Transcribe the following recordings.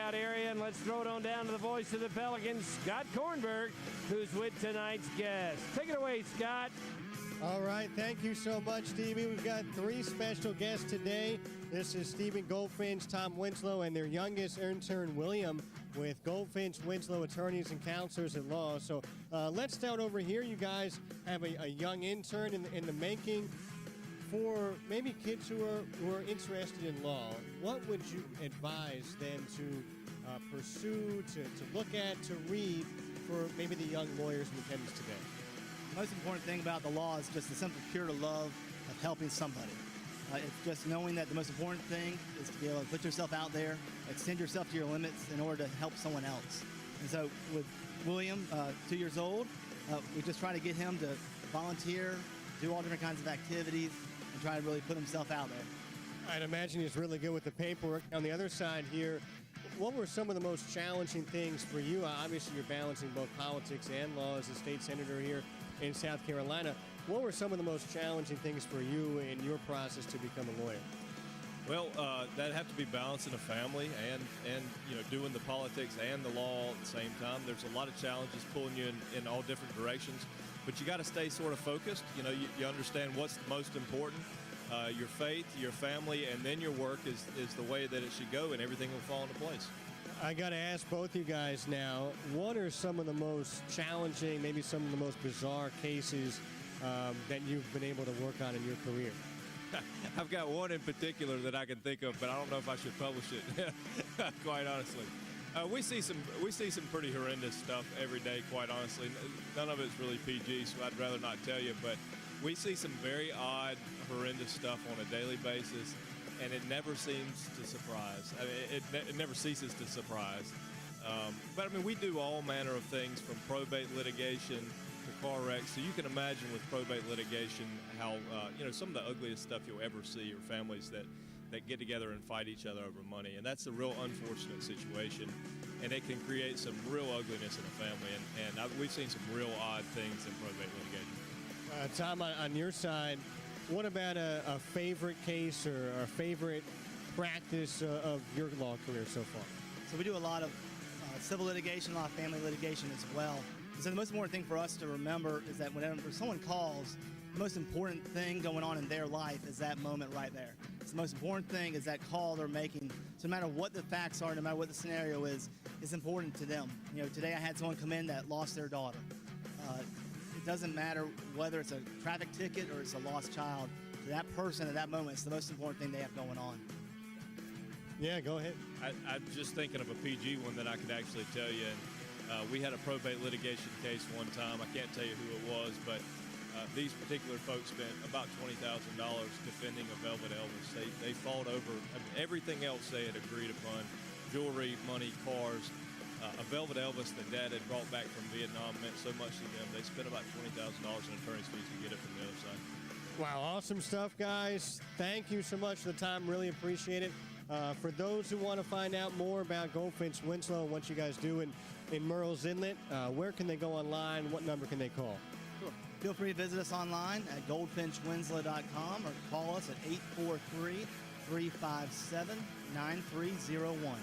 dugout area, and let's throw it on down to the voice of the Pelicans, Scott Kornberg, who's with tonight's guest. Take it away, Scott. All right, thank you so much, Stevie. We've got 3 special guests today. This is Stephen Goldfinch, Tom Winslow, and their youngest intern, William, with Goldfinch Winslow Attorneys and Counselors at Law. So let's start over here. You guys have a young intern in the making. For maybe kids who are interested in law, what would you advise them to pursue, to look at, to read for maybe the young lawyers in attendance today? The most important thing about the law is just the simple pure love of helping somebody. It's just knowing that the most important thing is to be able to put yourself out there, extend yourself to your limits in order to help someone else. And so with William, 2 years old, we just try to get him to volunteer, do all different kinds of activities, and try to really put himself out there. I'd imagine he's really good with the paperwork. On the other side here, what were some of the most challenging things for you? Obviously, you're balancing both politics and law as a state senator here in South Carolina. What were some of the most challenging things for you in your process to become a lawyer? Well, that'd have to be balancing a family and doing the politics and the law at the same time. There's a lot of challenges pulling you in all different directions, but you got to stay sort of focused. You understand what's the most important. Your faith, your family, and then your work is the way that it should go, and everything will fall into place. I got to ask both you guys now, what are some of the most challenging, maybe some of the most bizarre cases that you've been able to work on in your career? I've got one in particular that I can think of, but I don't know if I should publish it, quite honestly. We see some pretty horrendous stuff every day, quite honestly. None of it's really PG, so I'd rather not tell you, but we see some very odd, horrendous stuff on a daily basis, and it never seems to surprise. I mean, it never ceases to surprise. But I mean, we do all manner of things from probate litigation to car wrecks. So you can imagine with probate litigation how, some of the ugliest stuff you'll ever see are families that get together and fight each other over money. And that's a real unfortunate situation. And it can create some real ugliness in a family. And we've seen some real odd things in probate litigation. Tom, on your side, what about a favorite case or a favorite practice of your law career so far? So we do a lot of civil litigation, a lot of family litigation as well. So the most important thing for us to remember is that whenever someone calls, the most important thing going on in their life is that moment right there. So the most important thing is that call they're making. So no matter what the facts are, no matter what the scenario is, it's important to them. Today I had someone come in that lost their daughter. It doesn't matter whether it's a traffic ticket or it's a lost child. To that person at that moment, it's the most important thing they have going on. Yeah, go ahead. I'm just thinking of a PG one that I could actually tell you. And we had a probate litigation case one time. I can't tell you who it was, but these particular folks spent about $20,000 defending a Velvet Elvis. They fought over everything else they had agreed upon: jewelry, money, cars. A Velvet Elvis that Dad had brought back from Vietnam meant so much to them. They spent about $20,000 in attorney's fees to get it from the other side. Wow, awesome stuff, guys. Thank you so much for the time. Really appreciate it. For those who want to find out more about Goldfinch Winslow and what you guys do in Murrells Inlet, where can they go online? What number can they call? Sure. Feel free to visit us online at goldfinchwinslow.com or call us at 843-357-9301.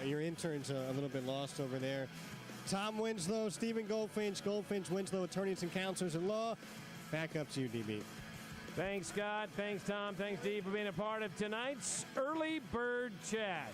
Your intern's a little bit lost over there. Tom Winslow, Stephen Goldfinch, Goldfinch Winslow Attorneys and Counselors at Law. Back up to you, DB. Thanks, Scott. Thanks, Tom. Thanks, Dee, for being a part of tonight's Early Bird Chat.